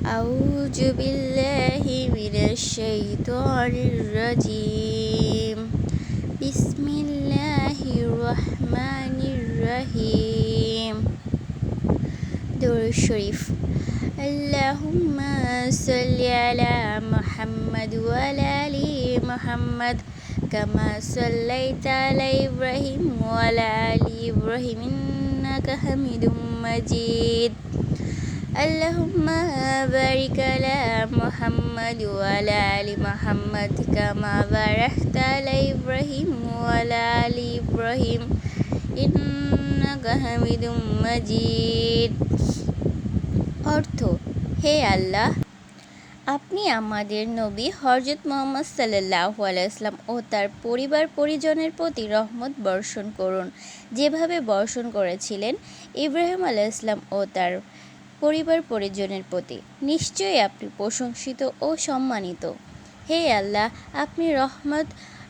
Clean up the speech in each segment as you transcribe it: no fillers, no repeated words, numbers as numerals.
أعوذ بالله من الشيطان الرجيم بسم الله الرحمن الرحيم درود الشريف اللهم صل على محمد وعلى آل محمد كما صليت على إبراهيم وعلى آل إبراهيم إنك حميد مجيد اللهم بارك على محمد وعلى آل محمد كما باركت على إبراهيم وعلى آل إبراهيم إنك حميد مجيد। অর্থ, হে আল্লাহ, আপনি আমাদের নবী হযরত মুহাম্মদ সাল্লাল্লাহু আলাইহি ওয়াসাল্লাম ও তার পরিবার পরিজনের প্রতি রহমত বর্ষণ করুন, যেভাবে বর্ষণ করেছিলেন ইব্রাহিম আলাইহিস সালাম ও তার পরিবার পরিজনের প্রতি। নিশ্চয়ই আপনি প্রশংসিত ও সম্মানিত। হে আল্লাহ, আপনি রহমত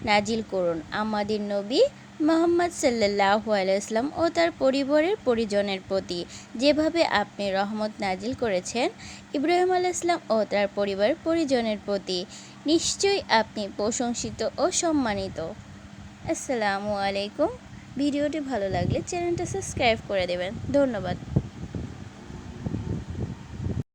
নাজিল করুন আমাদের নবী মুহাম্মদ সাল্লাল্লাহু আলাইহি ওয়াসাল্লাম ও তার পরিবারের পরিজনের প্রতি, যেভাবে আপনি রহমত নাজিল করেছেন ইব্রাহিম আলাইহিস সালাম ও তার পরিবার পরিজনের প্রতি। নিশ্চয়ই আপনি প্রশংসিত ও সম্মানিত। আসসালামু আলাইকুম। ভিডিওটি ভালো লাগলে চ্যানেলটা সাবস্ক্রাইব করে দেবেন। ধন্যবাদ।